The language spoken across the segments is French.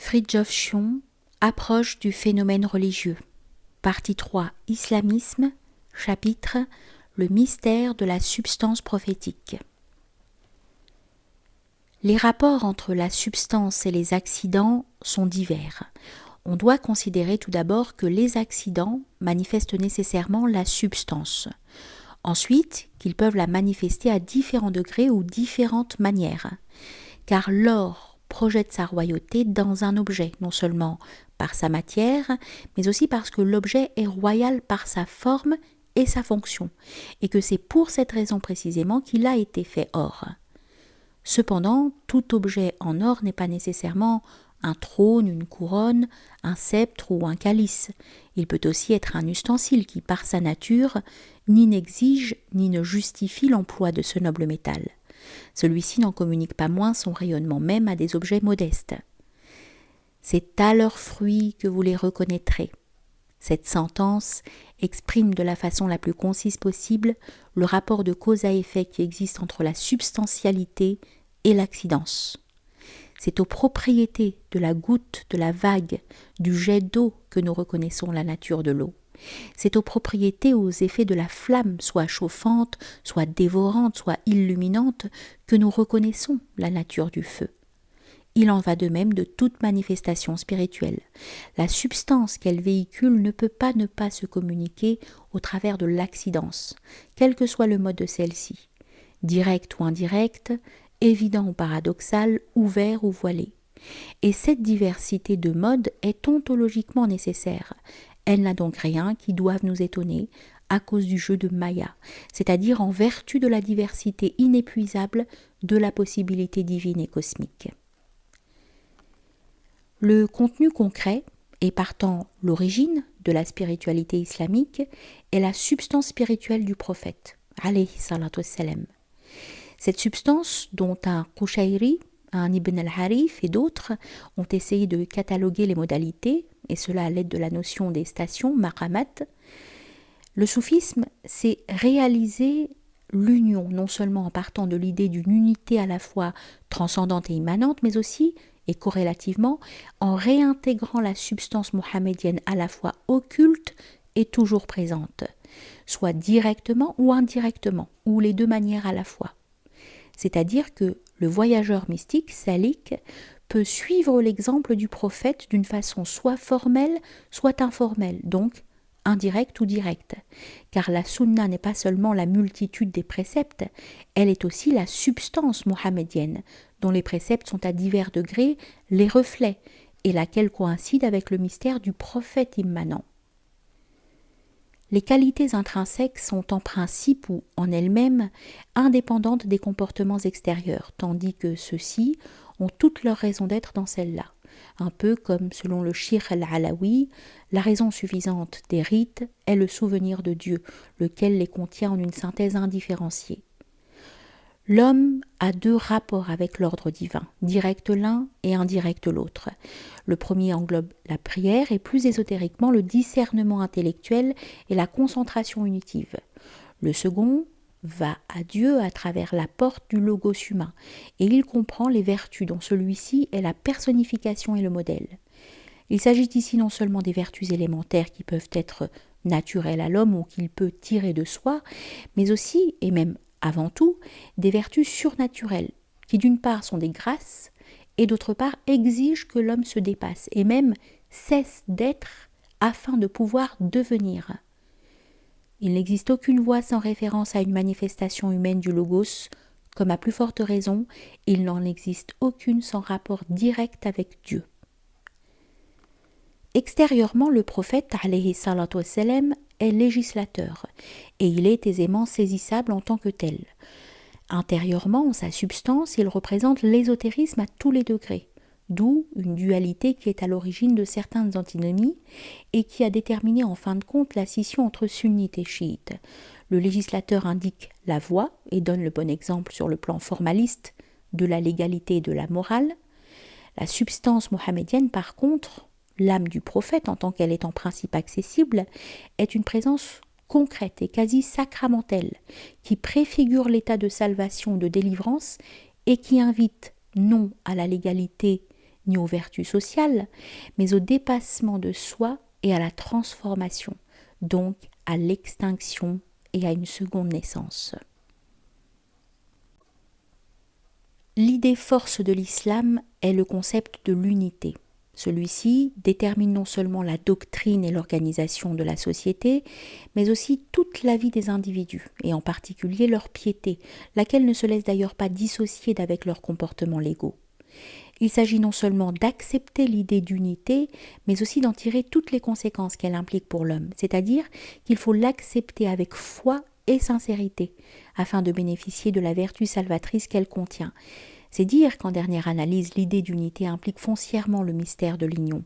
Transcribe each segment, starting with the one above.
Fridtjof Schion, Approche du phénomène religieux. Partie 3, Islamisme, chapitre Le mystère de la substance prophétique. Les rapports entre la substance et les accidents sont divers. On doit considérer tout d'abord que les accidents manifestent nécessairement la substance. Ensuite, qu'ils peuvent la manifester à différents degrés ou différentes manières. Car l'or projette sa royauté dans un objet, non seulement par sa matière, mais aussi parce que l'objet est royal par sa forme et sa fonction, et que c'est pour cette raison précisément qu'il a été fait or. Cependant, tout objet en or n'est pas nécessairement un trône, une couronne, un sceptre ou un calice. Il peut aussi être un ustensile qui, par sa nature, ni n'exige ni ne justifie l'emploi de ce noble métal. Celui-ci n'en communique pas moins son rayonnement même à des objets modestes. C'est à leurs fruits que vous les reconnaîtrez. Cette sentence exprime de la façon la plus concise possible le rapport de cause à effet qui existe entre la substantialité et l'accidence. C'est aux propriétés de la goutte, de la vague, du jet d'eau que nous reconnaissons la nature de l'eau. C'est aux propriétés, aux effets de la flamme, soit chauffante, soit dévorante, soit illuminante, que nous reconnaissons la nature du feu. Il en va de même de toute manifestation spirituelle. La substance qu'elle véhicule ne peut pas ne pas se communiquer au travers de l'accidence, quel que soit le mode de celle-ci, direct ou indirect, évident ou paradoxal, ouvert ou voilé. Et cette diversité de modes est ontologiquement nécessaire. Elle n'a donc rien qui doive nous étonner à cause du jeu de Maya, c'est-à-dire en vertu de la diversité inépuisable de la possibilité divine et cosmique. Le contenu concret, et partant l'origine de la spiritualité islamique, est la substance spirituelle du prophète, alayhi salatu wassalam. Cette substance, dont un Qushayri, un Ibn al-Harif et d'autres ont essayé de cataloguer les modalités, et cela à l'aide de la notion des stations, maqamat, le soufisme s'est réalisé l'union, non seulement en partant de l'idée d'une unité à la fois transcendante et immanente, mais aussi, et corrélativement, en réintégrant la substance mohammedienne à la fois occulte et toujours présente, soit directement ou indirectement, ou les deux manières à la fois. C'est-à-dire que le voyageur mystique, salik, peut suivre l'exemple du prophète d'une façon soit formelle, soit informelle, donc indirecte ou directe. Car la sunna n'est pas seulement la multitude des préceptes, elle est aussi la substance mohammedienne, dont les préceptes sont à divers degrés les reflets, et laquelle coïncide avec le mystère du prophète immanent. Les qualités intrinsèques sont en principe ou en elles-mêmes indépendantes des comportements extérieurs, tandis que ceux-ci ont toute leur raison d'être dans celle-là. Un peu comme, selon le Shir al-Alawi, la raison suffisante des rites est le souvenir de Dieu, lequel les contient en une synthèse indifférenciée. L'homme a deux rapports avec l'ordre divin, direct l'un et indirect l'autre. Le premier englobe la prière et plus ésotériquement le discernement intellectuel et la concentration unitive. Le second va à Dieu à travers la porte du logos humain et il comprend les vertus dont celui-ci est la personnification et le modèle. Il s'agit ici non seulement des vertus élémentaires qui peuvent être naturelles à l'homme ou qu'il peut tirer de soi, mais aussi, et même avant tout, des vertus surnaturelles, qui d'une part sont des grâces, et d'autre part exigent que l'homme se dépasse, et même cesse d'être afin de pouvoir devenir. Il n'existe aucune voie sans référence à une manifestation humaine du Logos, comme à plus forte raison, il n'en existe aucune sans rapport direct avec Dieu. Extérieurement, le prophète, alayhi salatu wassalam, est législateur, et il est aisément saisissable en tant que tel. Intérieurement, en sa substance, il représente l'ésotérisme à tous les degrés, d'où une dualité qui est à l'origine de certaines antinomies et qui a déterminé en fin de compte la scission entre sunnites et chiites. Le législateur indique la voie et donne le bon exemple sur le plan formaliste de la légalité et de la morale. La substance mohammedienne, par contre, l'âme du prophète, en tant qu'elle est en principe accessible, est une présence concrète et quasi sacramentelle, qui préfigure l'état de salvation ou de délivrance et qui invite non à la légalité ni aux vertus sociales, mais au dépassement de soi et à la transformation, donc à l'extinction et à une seconde naissance. L'idée force de l'islam est le concept de l'unité. Celui-ci détermine non seulement la doctrine et l'organisation de la société, mais aussi toute la vie des individus, et en particulier leur piété, laquelle ne se laisse d'ailleurs pas dissocier d'avec leurs comportements légaux. Il s'agit non seulement d'accepter l'idée d'unité, mais aussi d'en tirer toutes les conséquences qu'elle implique pour l'homme, c'est-à-dire qu'il faut l'accepter avec foi et sincérité, afin de bénéficier de la vertu salvatrice qu'elle contient. C'est dire qu'en dernière analyse, l'idée d'unité implique foncièrement le mystère de l'union.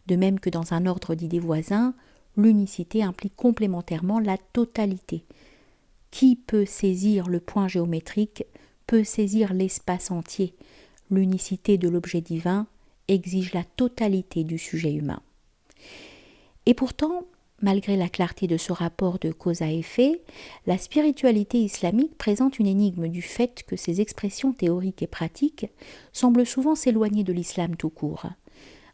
De même que dans un ordre d'idées voisins, l'unicité implique complémentairement la totalité. Qui peut saisir le point géométrique peut saisir l'espace entier. L'unicité de l'objet divin exige la totalité du sujet humain. Et pourtant, malgré la clarté de ce rapport de cause à effet, la spiritualité islamique présente une énigme du fait que ses expressions théoriques et pratiques semblent souvent s'éloigner de l'islam tout court.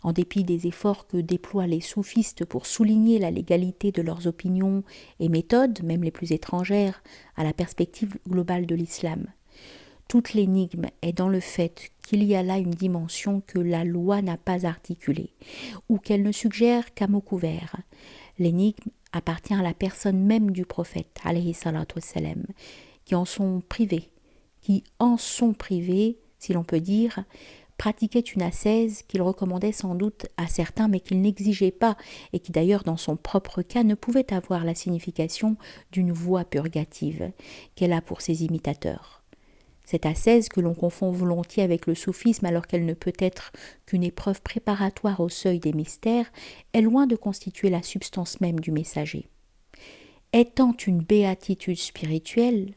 En dépit des efforts que déploient les soufistes pour souligner la légalité de leurs opinions et méthodes, même les plus étrangères, à la perspective globale de l'islam. Toute l'énigme est dans le fait qu'il y a là une dimension que la loi n'a pas articulée, ou qu'elle ne suggère qu'à mot couvert. L'énigme appartient à la personne même du prophète, alayhi salatu wassalam, qui en sont privés, si l'on peut dire, pratiquait une ascèse qu'il recommandait sans doute à certains, mais qu'il n'exigeait pas, et qui d'ailleurs dans son propre cas ne pouvait avoir la signification d'une voie purgative qu'elle a pour ses imitateurs. Cette ascèse que l'on confond volontiers avec le soufisme alors qu'elle ne peut être qu'une épreuve préparatoire au seuil des mystères, est loin de constituer la substance même du messager. Étant une béatitude spirituelle,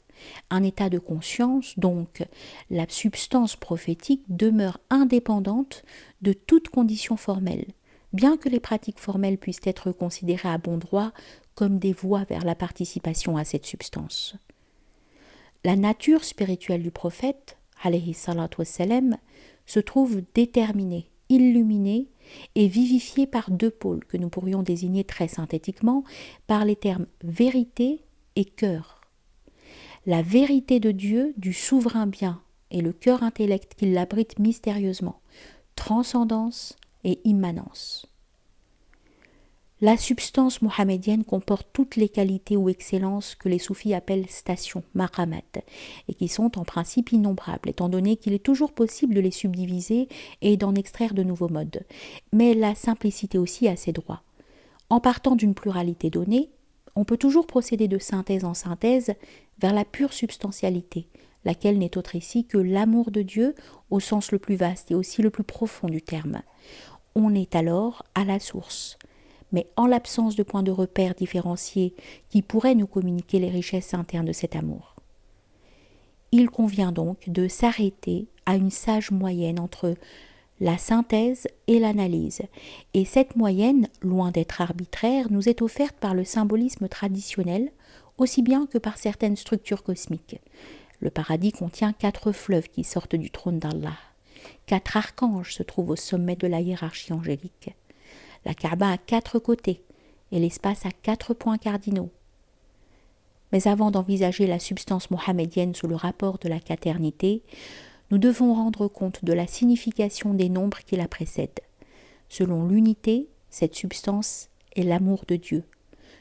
un état de conscience, donc la substance prophétique demeure indépendante de toute condition formelle, bien que les pratiques formelles puissent être considérées à bon droit comme des voies vers la participation à cette substance. La nature spirituelle du prophète, alayhi salatu wassalam, se trouve déterminée, illuminée et vivifiée par deux pôles que nous pourrions désigner très synthétiquement par les termes vérité et cœur. La vérité de Dieu, du souverain bien, et le cœur intellect qui l'abrite mystérieusement, transcendance et immanence. La substance mohamédienne comporte toutes les qualités ou excellences que les soufis appellent stations, maqamat, et qui sont en principe innombrables, étant donné qu'il est toujours possible de les subdiviser et d'en extraire de nouveaux modes. Mais la simplicité aussi a ses droits. En partant d'une pluralité donnée, on peut toujours procéder de synthèse en synthèse vers la pure substantialité, laquelle n'est autre ici que l'amour de Dieu au sens le plus vaste et aussi le plus profond du terme. On est alors à la source. Mais en l'absence de points de repère différenciés qui pourraient nous communiquer les richesses internes de cet amour. Il convient donc de s'arrêter à une sage moyenne entre la synthèse et l'analyse, et cette moyenne, loin d'être arbitraire, nous est offerte par le symbolisme traditionnel, aussi bien que par certaines structures cosmiques. Le paradis contient 4 fleuves qui sortent du trône d'Allah. 4 archanges se trouvent au sommet de la hiérarchie angélique. La Kaaba a 4 côtés et l'espace a 4 points cardinaux. Mais avant d'envisager la substance mohamédienne sous le rapport de la quaternité, nous devons rendre compte de la signification des nombres qui la précèdent. Selon l'unité, cette substance est l'amour de Dieu.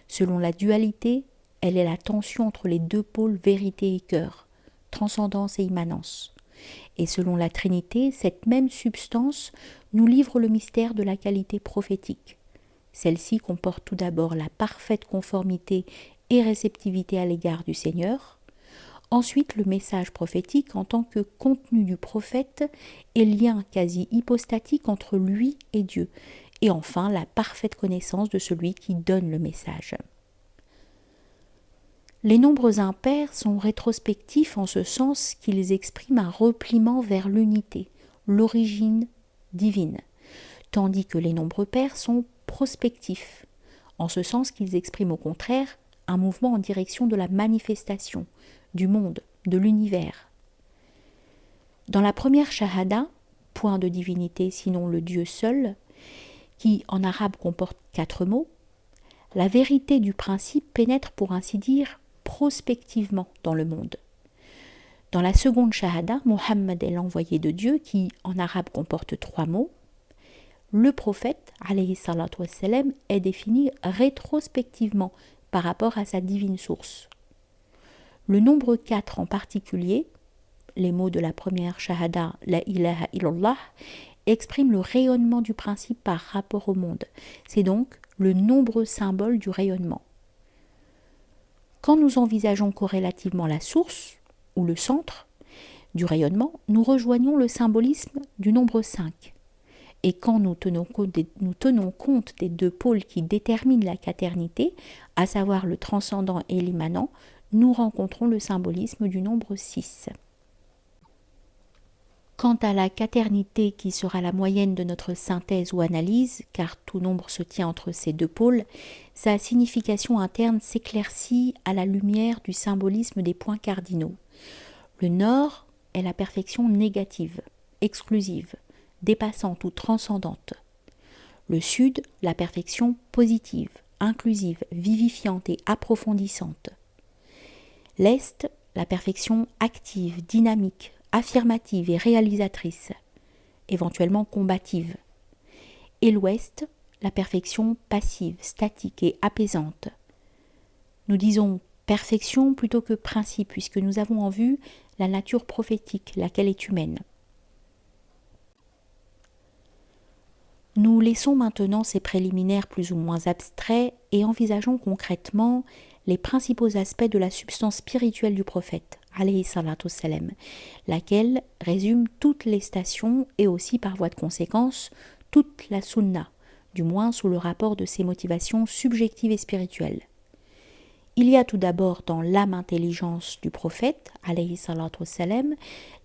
Selon la dualité, elle est la tension entre les deux pôles vérité et cœur, transcendance et immanence. Et selon la Trinité, cette même substance nous livre le mystère de la qualité prophétique. Celle-ci comporte tout d'abord la parfaite conformité et réceptivité à l'égard du Seigneur, ensuite le message prophétique en tant que contenu du prophète et lien quasi hypostatique entre lui et Dieu, et enfin la parfaite connaissance de celui qui donne le message. Les nombres impairs sont rétrospectifs en ce sens qu'ils expriment un repliement vers l'unité, l'origine divine, tandis que les nombres pairs sont prospectifs, en ce sens qu'ils expriment au contraire un mouvement en direction de la manifestation, du monde, de l'univers. Dans la première shahada, point de divinité sinon le Dieu seul, qui en arabe comporte 4 mots, la vérité du principe pénètre pour ainsi dire prospectivement dans le monde. Dans la seconde shahada, Mohammed est l'envoyé de Dieu qui en arabe comporte 3 mots. Le prophète, alayhi salatu wassalam, est défini rétrospectivement par rapport à sa divine source. Le nombre 4 en particulier, les mots de la première shahada, la ilaha illallah, expriment le rayonnement du principe par rapport au monde. C'est donc le nombreux symbole du rayonnement. Quand nous envisageons corrélativement la source, ou le centre, du rayonnement, nous rejoignons le symbolisme du nombre 5. Et quand nous tenons compte des 2 pôles qui déterminent la quaternité, à savoir le transcendant et l'immanent, nous rencontrons le symbolisme du nombre 6. Quant à la quaternité qui sera la moyenne de notre synthèse ou analyse, car tout nombre se tient entre ces 2 pôles, sa signification interne s'éclaircit à la lumière du symbolisme des points cardinaux. Le nord est la perfection négative, exclusive, dépassante ou transcendante. Le sud, la perfection positive, inclusive, vivifiante et approfondissante. L'est, la perfection active, dynamique, affirmative et réalisatrice, éventuellement combative. Et l'ouest, la perfection passive, statique et apaisante. Nous disons perfection plutôt que principe, puisque nous avons en vue la nature prophétique, laquelle est humaine. Nous laissons maintenant ces préliminaires plus ou moins abstraits et envisageons concrètement les principaux aspects de la substance spirituelle du prophète, alayhi salatu wassalam, laquelle résume toutes les stations et aussi par voie de conséquence toute la sunna, du moins sous le rapport de ses motivations subjectives et spirituelles. Il y a tout d'abord dans l'âme intelligence du prophète, alayhi salatu wassalam,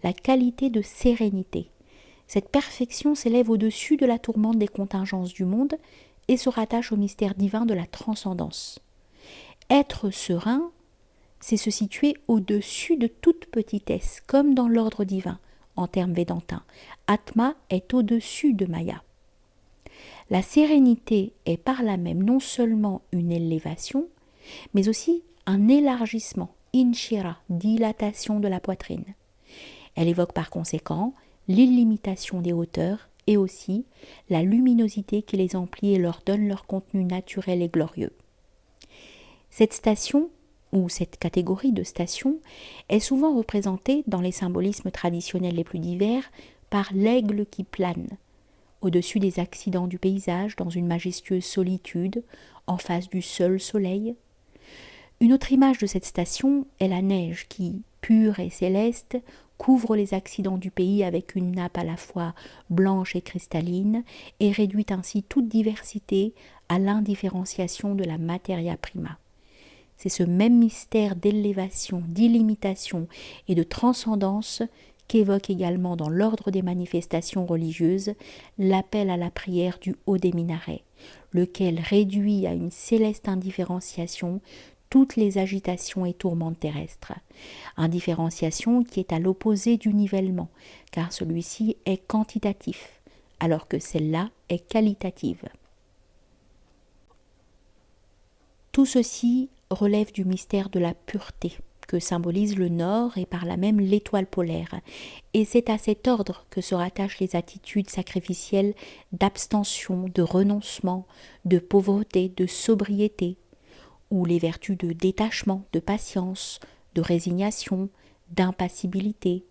la qualité de sérénité. Cette perfection s'élève au-dessus de la tourmente des contingences du monde et se rattache au mystère divin de la transcendance. Être serein, c'est se situer au-dessus de toute petitesse, comme dans l'ordre divin, en termes védantins. Atma est au-dessus de Maya. La sérénité est par là même non seulement une élévation, mais aussi un élargissement, inshira, dilatation de la poitrine. Elle évoque par conséquent l'illimitation des hauteurs et aussi la luminosité qui les emplit et leur donne leur contenu naturel et glorieux. Cette station, ou cette catégorie de stations, est souvent représentée dans les symbolismes traditionnels les plus divers par l'aigle qui plane, au-dessus des accidents du paysage, dans une majestueuse solitude, en face du seul soleil. Une autre image de cette station est la neige qui, pure et céleste, couvre les accidents du pays avec une nappe à la fois blanche et cristalline et réduit ainsi toute diversité à l'indifférenciation de la materia prima. C'est ce même mystère d'élévation, d'illimitation et de transcendance qu'évoque également dans l'ordre des manifestations religieuses l'appel à la prière du haut des minarets, lequel réduit à une céleste indifférenciation toutes les agitations et tourmentes terrestres. Indifférenciation qui est à l'opposé du nivellement, car celui-ci est quantitatif, alors que celle-là est qualitative. Tout ceci relève du mystère de la pureté, que symbolise le nord et par là même l'étoile polaire, et c'est à cet ordre que se rattachent les attitudes sacrificielles d'abstention, de renoncement, de pauvreté, de sobriété, ou les vertus de détachement, de patience, de résignation, d'impassibilité,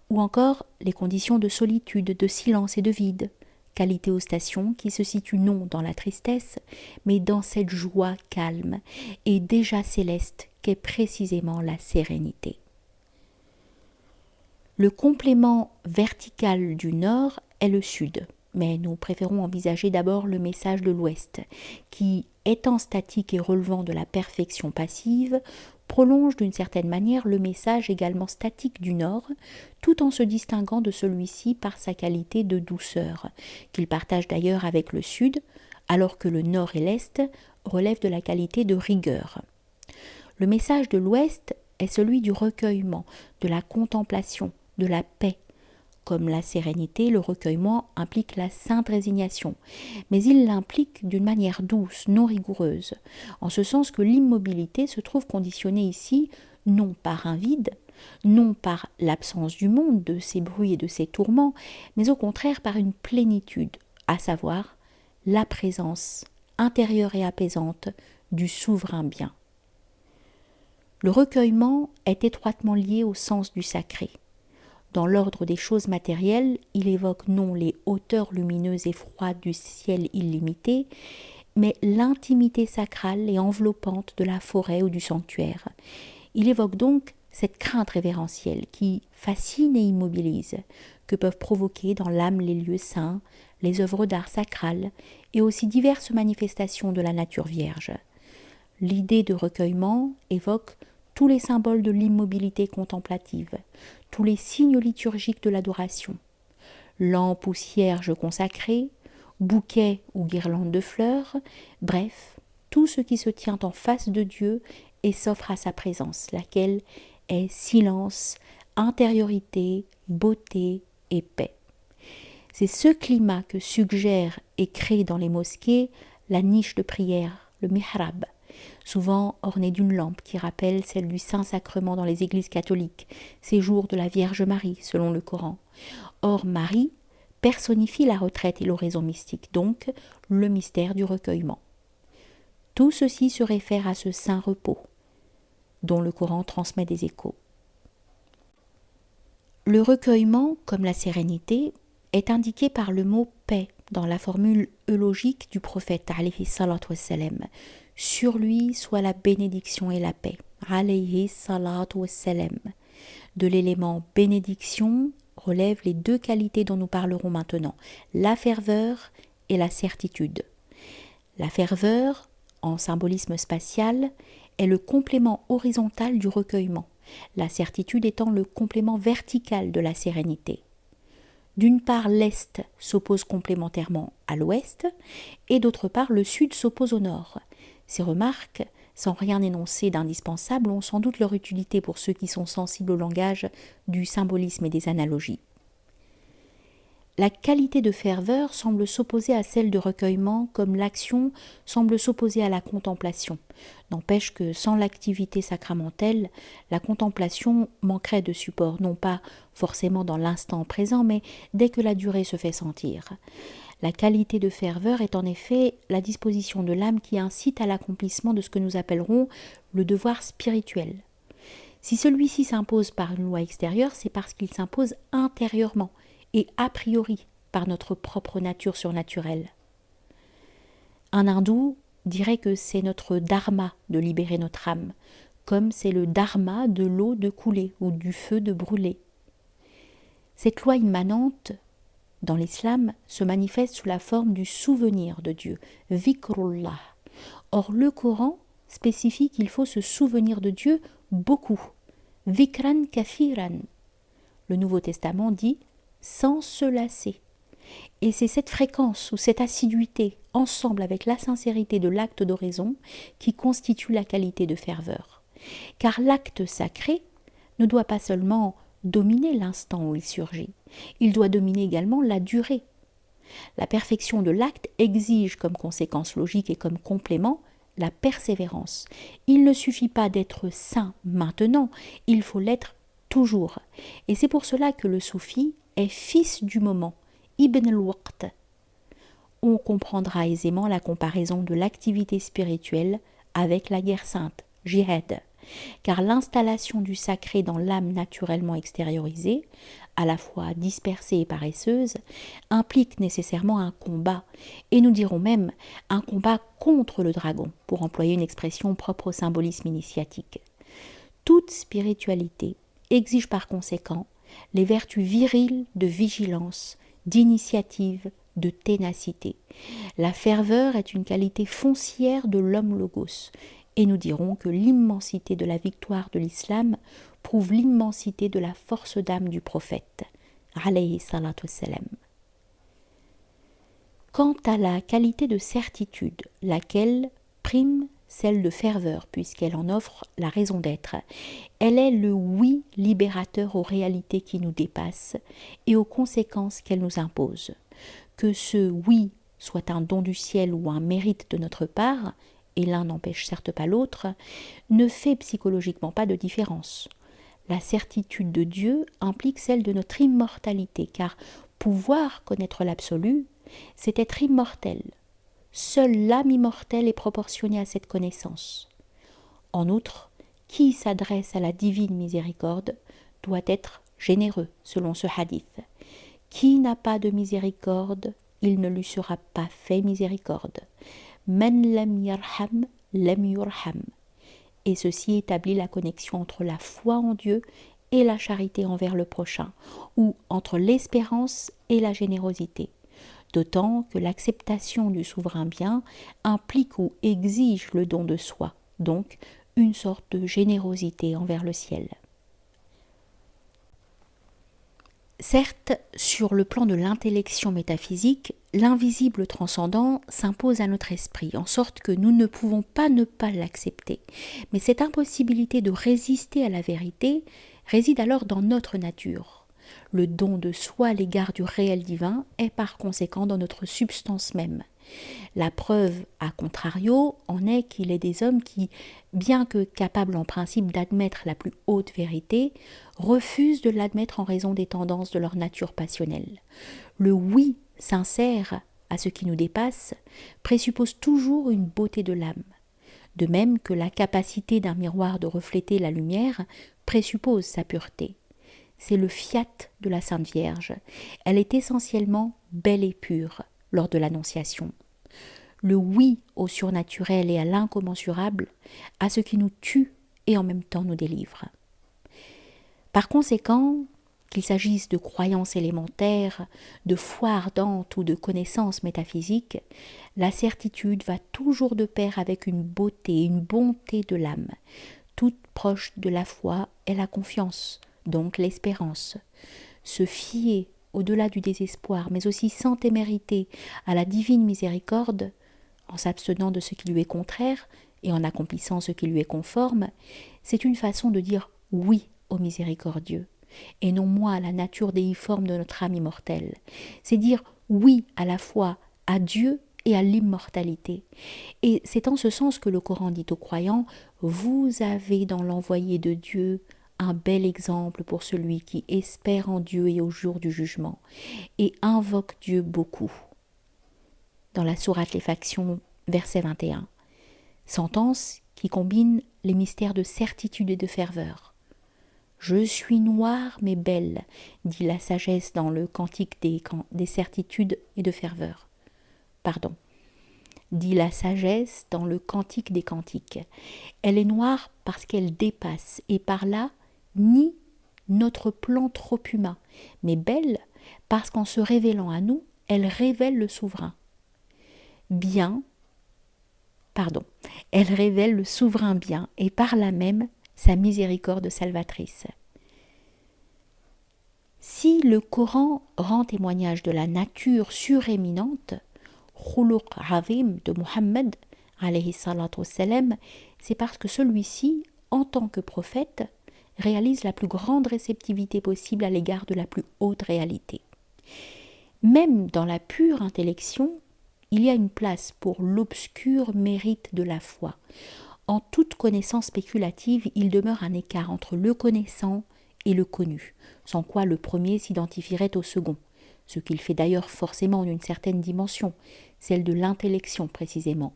ou encore les conditions de solitude, de silence et de vide, qualité aux stations qui se situent non dans la tristesse, mais dans cette joie calme et déjà céleste qu'est précisément la sérénité. Le complément vertical du nord est le sud, mais nous préférons envisager d'abord le message de l'ouest, qui, étant statique et relevant de la perfection passive, prolonge d'une certaine manière le message également statique du nord, tout en se distinguant de celui-ci par sa qualité de douceur, qu'il partage d'ailleurs avec le sud, alors que le nord et l'est relèvent de la qualité de rigueur. Le message de l'ouest est celui du recueillement, de la contemplation, de la paix, comme la sérénité, le recueillement implique la sainte résignation, mais il l'implique d'une manière douce, non rigoureuse, en ce sens que l'immobilité se trouve conditionnée ici non par un vide, non par l'absence du monde, de ses bruits et de ses tourments, mais au contraire par une plénitude, à savoir la présence intérieure et apaisante du souverain bien. Le recueillement est étroitement lié au sens du sacré. Dans l'ordre des choses matérielles, il évoque non les hauteurs lumineuses et froides du ciel illimité, mais l'intimité sacrale et enveloppante de la forêt ou du sanctuaire. Il évoque donc cette crainte révérentielle qui fascine et immobilise, que peuvent provoquer dans l'âme les lieux saints, les œuvres d'art sacrales et aussi diverses manifestations de la nature vierge. L'idée de recueillement évoque tous les symboles de l'immobilité contemplative, tous les signes liturgiques de l'adoration. Lampe ou cierge consacrée, bouquet ou guirlande de fleurs, bref, tout ce qui se tient en face de Dieu et s'offre à sa présence, laquelle est silence, intériorité, beauté et paix. C'est ce climat que suggère et crée dans les mosquées la niche de prière, le mihrab, souvent ornée d'une lampe qui rappelle celle du Saint-Sacrement dans les églises catholiques, séjour de la Vierge Marie selon le Coran. Or, Marie personnifie la retraite et l'oraison mystique, donc le mystère du recueillement. Tout ceci se réfère à ce saint repos, dont le Coran transmet des échos. Le recueillement, comme la sérénité, est indiqué par le mot paix dans la formule eulogique du prophète alayhi salatu wassalam. Sur lui soit la bénédiction et la paix. Alayhi salatu wassalam. De l'élément bénédiction relèvent les deux qualités dont nous parlerons maintenant, la ferveur et la certitude. La ferveur, en symbolisme spatial, est le complément horizontal du recueillement, la certitude étant le complément vertical de la sérénité. D'une part, l'Est s'oppose complémentairement à l'Ouest, et d'autre part, le Sud s'oppose au Nord. Ces remarques, sans rien énoncer d'indispensable, ont sans doute leur utilité pour ceux qui sont sensibles au langage du symbolisme et des analogies. La qualité de ferveur semble s'opposer à celle de recueillement, comme l'action semble s'opposer à la contemplation. N'empêche que sans l'activité sacramentelle, la contemplation manquerait de support, non pas forcément dans l'instant présent, mais dès que la durée se fait sentir. La qualité de ferveur est en effet la disposition de l'âme qui incite à l'accomplissement de ce que nous appellerons le devoir spirituel. Si celui-ci s'impose par une loi extérieure, c'est parce qu'il s'impose intérieurement et a priori par notre propre nature surnaturelle. Un hindou dirait que c'est notre dharma de libérer notre âme, comme c'est le dharma de l'eau de couler ou du feu de brûler. Cette loi immanente, dans l'islam, se manifeste sous la forme du souvenir de Dieu, vikrullah. Or, le Coran spécifie qu'il faut se souvenir de Dieu beaucoup, vikran kathiran. Le Nouveau Testament dit sans se lasser. Et c'est cette fréquence ou cette assiduité, ensemble avec la sincérité de l'acte d'oraison, qui constitue la qualité de ferveur. Car l'acte sacré ne doit pas seulement dominer l'instant où il surgit, il doit dominer également la durée. La perfection de l'acte exige comme conséquence logique et comme complément la persévérance. Il ne suffit pas d'être saint maintenant, il faut l'être toujours. Et c'est pour cela que le soufi est fils du moment, Ibn al-Waqt. On comprendra aisément la comparaison de l'activité spirituelle avec la guerre sainte, jihad, car l'installation du sacré dans l'âme naturellement extériorisée, à la fois dispersée et paresseuse, implique nécessairement un combat, et nous dirons même un combat contre le dragon, pour employer une expression propre au symbolisme initiatique. Toute spiritualité exige par conséquent les vertus viriles de vigilance, d'initiative, de ténacité. La ferveur est une qualité foncière de l'homme logos, et nous dirons que l'immensité de la victoire de l'islam prouve l'immensité de la force d'âme du prophète, alayhi salatu wassalam. Quant à la qualité de certitude, laquelle prime celle de ferveur, puisqu'elle en offre la raison d'être. Elle est le oui libérateur aux réalités qui nous dépassent et aux conséquences qu'elle nous impose. Que ce oui soit un don du ciel ou un mérite de notre part, et l'un n'empêche certes pas l'autre, ne fait psychologiquement pas de différence. La certitude de Dieu implique celle de notre immortalité, car pouvoir connaître l'absolu, c'est être immortel. Seule l'âme immortelle est proportionnée à cette connaissance. En outre, qui s'adresse à la divine miséricorde doit être généreux, selon ce hadith. Qui n'a pas de miséricorde, il ne lui sera pas fait miséricorde. Man lam yarham, lam yurham. Et ceci établit la connexion entre la foi en Dieu et la charité envers le prochain, ou entre l'espérance et la générosité. D'autant que l'acceptation du souverain bien implique ou exige le don de soi, donc une sorte de générosité envers le ciel. Certes, sur le plan de l'intellection métaphysique, l'invisible transcendant s'impose à notre esprit, en sorte que nous ne pouvons pas ne pas l'accepter. Mais cette impossibilité de résister à la vérité réside alors dans notre nature. Le don de soi à l'égard du réel divin est par conséquent dans notre substance même. La preuve, à contrario, en est qu'il est des hommes qui, bien que capables en principe d'admettre la plus haute vérité, refusent de l'admettre en raison des tendances de leur nature passionnelle. Le oui sincère à ce qui nous dépasse présuppose toujours une beauté de l'âme, de même que la capacité d'un miroir de refléter la lumière présuppose sa pureté. C'est le fiat de la Sainte Vierge. Elle est essentiellement belle et pure lors de l'Annonciation. Le oui au surnaturel et à l'incommensurable, à ce qui nous tue et en même temps nous délivre. Par conséquent, qu'il s'agisse de croyances élémentaires, de foi ardente ou de connaissances métaphysiques, la certitude va toujours de pair avec une beauté, une bonté de l'âme. Toute proche de la foi est la confiance, donc l'espérance. Se fier au-delà du désespoir, mais aussi sans témérité à la divine miséricorde, en s'abstenant de ce qui lui est contraire et en accomplissant ce qui lui est conforme, c'est une façon de dire oui au miséricordieux, et non moins à la nature déiforme de notre âme immortelle. C'est dire oui à la fois à Dieu et à l'immortalité. Et c'est en ce sens que le Coran dit aux croyants « Vous avez dans l'envoyé de Dieu un bel exemple pour celui qui espère en Dieu et au jour du jugement, et invoque Dieu beaucoup. » Dans la sourate Les Factions, verset 21. Sentence qui combine les mystères de certitude et de ferveur. Je suis noire mais belle, dit la sagesse dans le cantique des certitudes et de ferveur. Dit la sagesse dans le cantique des cantiques. Elle est noire parce qu'elle dépasse, et par là, nie notre plan trop humain, mais belle parce qu'en se révélant à nous, elle révèle le souverain. Elle révèle le souverain bien, et par là même sa miséricorde salvatrice. Si le Coran rend témoignage de la nature suréminente, Khuluq Azim de Muhammad, alayhi salatu wassalam, c'est parce que celui-ci, en tant que prophète, réalise la plus grande réceptivité possible à l'égard de la plus haute réalité. Même dans la pure intellection, il y a une place pour l'obscur mérite de la foi. En toute connaissance spéculative, il demeure un écart entre le connaissant et le connu, sans quoi le premier s'identifierait au second, ce qu'il fait d'ailleurs forcément d'une certaine dimension, celle de l'intellection précisément.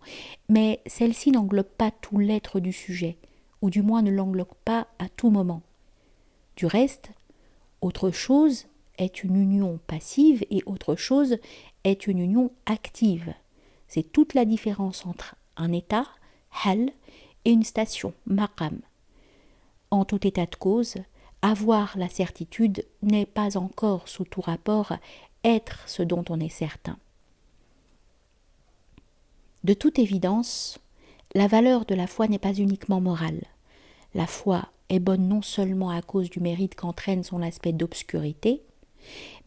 Mais celle-ci n'englobe pas tout l'être du sujet, ou du moins ne l'englobe pas à tout moment. Du reste, autre chose est une union passive et autre chose est une union active. C'est toute la différence entre un état, hal, et une station, maqam. En tout état de cause, avoir la certitude n'est pas encore sous tout rapport être ce dont on est certain. De toute évidence, la valeur de la foi n'est pas uniquement morale. La foi est bonne non seulement à cause du mérite qu'entraîne son aspect d'obscurité,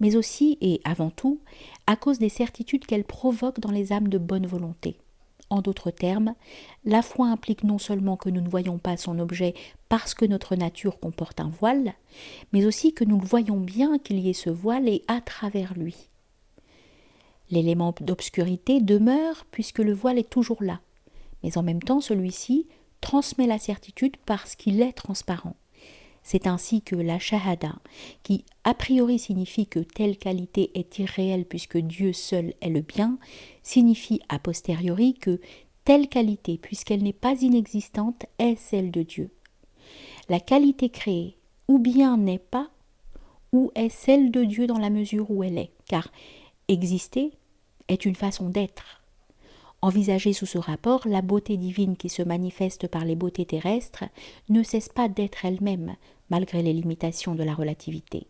mais aussi et avant tout à cause des certitudes qu'elle provoque dans les âmes de bonne volonté. En d'autres termes, la foi implique non seulement que nous ne voyons pas son objet parce que notre nature comporte un voile, mais aussi que nous le voyons bien qu'il y ait ce voile et à travers lui. L'élément d'obscurité demeure puisque le voile est toujours là, mais en même temps celui-ci transmet la certitude parce qu'il est transparent. C'est ainsi que la shahada, qui a priori signifie que telle qualité est irréelle puisque Dieu seul est le bien, signifie a posteriori que telle qualité, puisqu'elle n'est pas inexistante, est celle de Dieu. La qualité créée, ou bien n'est pas, ou est celle de Dieu dans la mesure où elle est, car exister est une façon d'être. Envisagée sous ce rapport, la beauté divine qui se manifeste par les beautés terrestres ne cesse pas d'être elle-même, malgré les limitations de la relativité.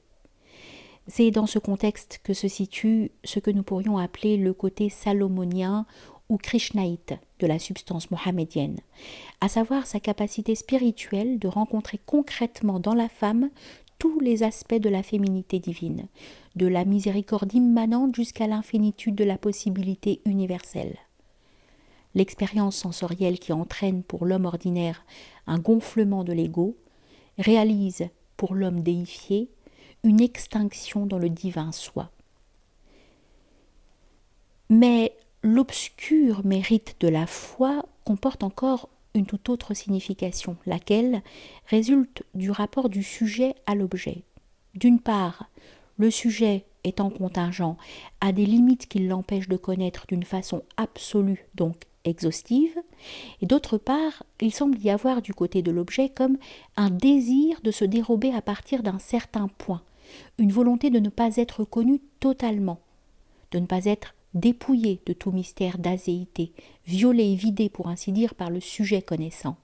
C'est dans ce contexte que se situe ce que nous pourrions appeler le côté salomonien ou krishnaïte de la substance mohamédienne, à savoir sa capacité spirituelle de rencontrer concrètement dans la femme tous les aspects de la féminité divine, de la miséricorde immanente jusqu'à l'infinitude de la possibilité universelle. L'expérience sensorielle qui entraîne pour l'homme ordinaire un gonflement de l'ego réalise pour l'homme déifié une extinction dans le divin soi. Mais l'obscur mérite de la foi comporte encore une toute autre signification, laquelle résulte du rapport du sujet à l'objet. D'une part, le sujet étant contingent a des limites qui l'empêchent de connaître d'une façon absolue, donc exhaustive, et d'autre part, il semble y avoir du côté de l'objet comme un désir de se dérober à partir d'un certain point, une volonté de ne pas être connu totalement, de ne pas être dépouillé de tout mystère d'azéité, violé et vidé pour ainsi dire par le sujet connaissant.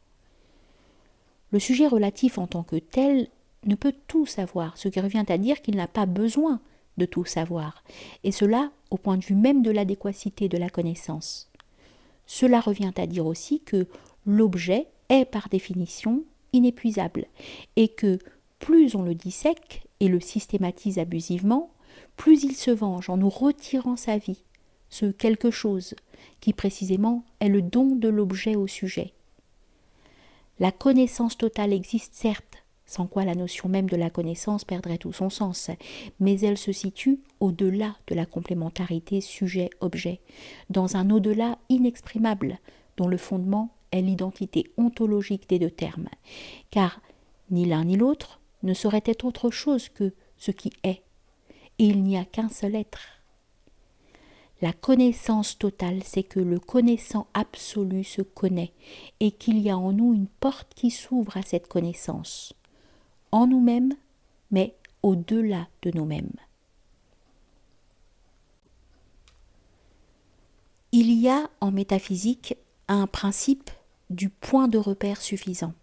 Le sujet relatif en tant que tel ne peut tout savoir, ce qui revient à dire qu'il n'a pas besoin de tout savoir, et cela au point de vue même de l'adéquacité de la connaissance. Cela revient à dire aussi que l'objet est par définition inépuisable, et que plus on le dissèque et le systématise abusivement, plus il se venge en nous retirant sa vie, ce quelque chose qui précisément est le don de l'objet au sujet. La connaissance totale existe certes, sans quoi la notion même de la connaissance perdrait tout son sens, mais elle se situe au-delà de la complémentarité sujet-objet, dans un au-delà inexprimable, dont le fondement est l'identité ontologique des deux termes, car ni l'un ni l'autre ne saurait être autre chose que ce qui est, et il n'y a qu'un seul être. La connaissance totale, c'est que le connaissant absolu se connaît, et qu'il y a en nous une porte qui s'ouvre à cette connaissance, en nous-mêmes, mais au-delà de nous-mêmes. Il y a en métaphysique un principe du point de repère suffisant,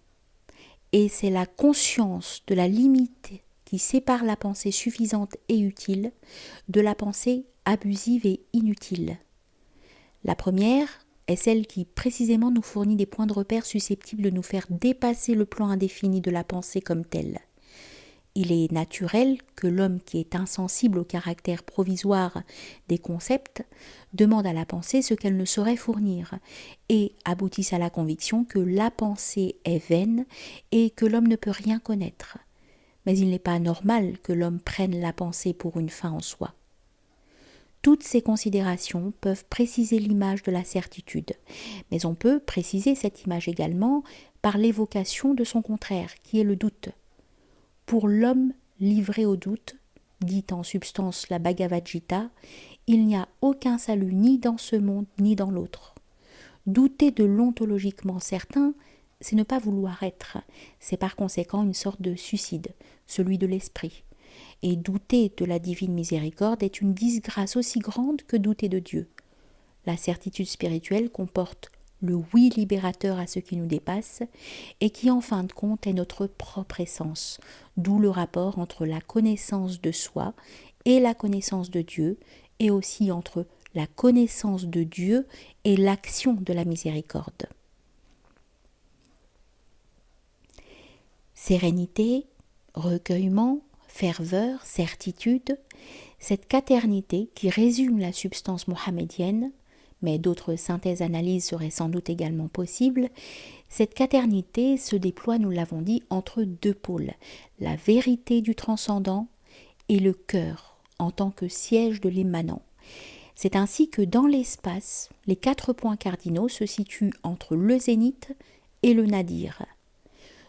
et c'est la conscience de la limite qui sépare la pensée suffisante et utile de la pensée abusive et inutile. La première est celle qui précisément nous fournit des points de repère susceptibles de nous faire dépasser le plan indéfini de la pensée comme telle. Il est naturel que l'homme qui est insensible au caractère provisoire des concepts demande à la pensée ce qu'elle ne saurait fournir et aboutisse à la conviction que la pensée est vaine et que l'homme ne peut rien connaître. Mais il n'est pas normal que l'homme prenne la pensée pour une fin en soi. Toutes ces considérations peuvent préciser l'image de la certitude, mais on peut préciser cette image également par l'évocation de son contraire, qui est le doute. Pour l'homme livré au doute, dit en substance la Bhagavad Gita, il n'y a aucun salut ni dans ce monde ni dans l'autre. Douter de l'ontologiquement certain, c'est ne pas vouloir être, c'est par conséquent une sorte de suicide, celui de l'esprit. Et douter de la divine miséricorde est une disgrâce aussi grande que douter de Dieu. La certitude spirituelle comporte le oui libérateur à ce qui nous dépasse et qui en fin de compte est notre propre essence, d'où le rapport entre la connaissance de soi et la connaissance de Dieu, et aussi entre la connaissance de Dieu et l'action de la miséricorde. Sérénité, recueillement, ferveur, certitude, cette quaternité qui résume la substance mohamédienne, mais d'autres synthèses-analyses seraient sans doute également possibles, cette quaternité se déploie, nous l'avons dit, entre deux pôles, la vérité du transcendant et le cœur en tant que siège de l'immanent. C'est ainsi que dans l'espace, les 4 points cardinaux se situent entre le zénith et le nadir.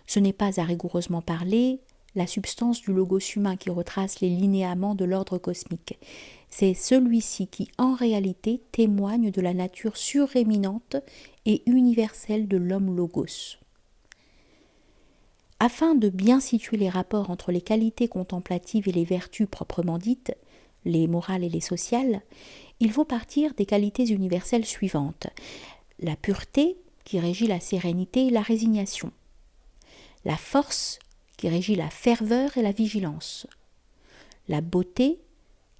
Ce n'est pas à rigoureusement parler la substance du logos humain qui retrace les linéaments de l'ordre cosmique. C'est celui-ci qui, en réalité, témoigne de la nature suréminente et universelle de l'homme logos. Afin de bien situer les rapports entre les qualités contemplatives et les vertus proprement dites, les morales et les sociales, il faut partir des qualités universelles suivantes. La pureté, qui régit la sérénité et la résignation. La force, qui régit la ferveur et la vigilance. La beauté,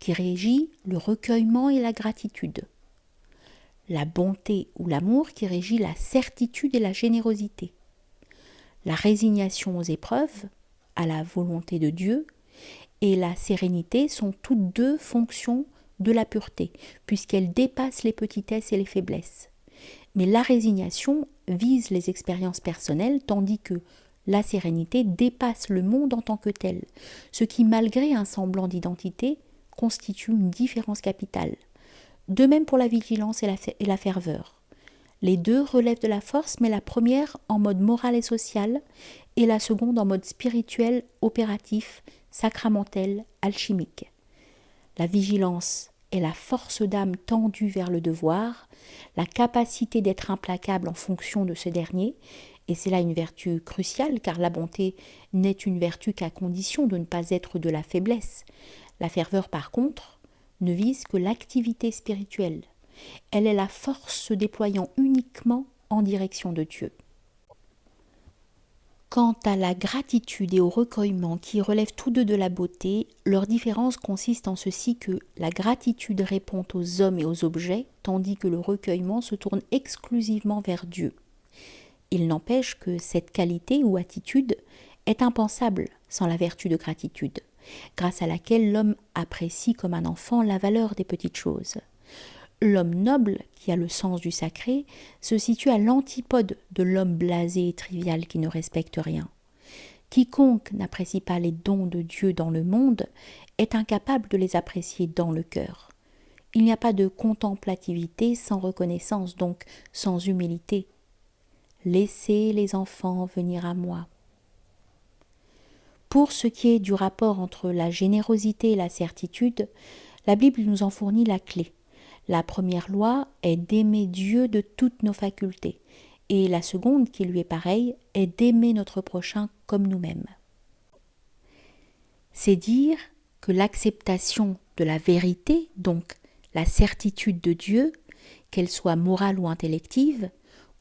qui régit le recueillement et la gratitude. La bonté ou l'amour, qui régit la certitude et la générosité. La résignation aux épreuves, à la volonté de Dieu, et la sérénité sont toutes deux fonctions de la pureté, puisqu'elles dépassent les petitesses et les faiblesses. Mais la résignation vise les expériences personnelles, tandis que la sérénité dépasse le monde en tant que tel, ce qui, malgré un semblant d'identité, constitue une différence capitale. De même pour la vigilance et la ferveur. Les deux relèvent de la force, mais la première en mode moral et social, et la seconde en mode spirituel, opératif, sacramentel, alchimique. La vigilance est la force d'âme tendue vers le devoir, la capacité d'être implacable en fonction de ce dernier, et c'est là une vertu cruciale, car la bonté n'est une vertu qu'à condition de ne pas être de la faiblesse. La ferveur, par contre, ne vise que l'activité spirituelle. Elle est la force se déployant uniquement en direction de Dieu. Quant à la gratitude et au recueillement qui relèvent tous deux de la beauté, leur différence consiste en ceci que la gratitude répond aux hommes et aux objets, tandis que le recueillement se tourne exclusivement vers Dieu. Il n'empêche que cette qualité ou attitude est impensable sans la vertu de gratitude, grâce à laquelle l'homme apprécie comme un enfant la valeur des petites choses. L'homme noble, qui a le sens du sacré, se situe à l'antipode de l'homme blasé et trivial qui ne respecte rien. Quiconque n'apprécie pas les dons de Dieu dans le monde est incapable de les apprécier dans le cœur. Il n'y a pas de contemplativité sans reconnaissance, donc sans humilité. Laissez les enfants venir à moi. Pour ce qui est du rapport entre la générosité et la certitude, la Bible nous en fournit la clé. La première loi est d'aimer Dieu de toutes nos facultés, et la seconde, qui lui est pareille, est d'aimer notre prochain comme nous-mêmes. C'est dire que l'acceptation de la vérité, donc la certitude de Dieu, qu'elle soit morale ou intellective,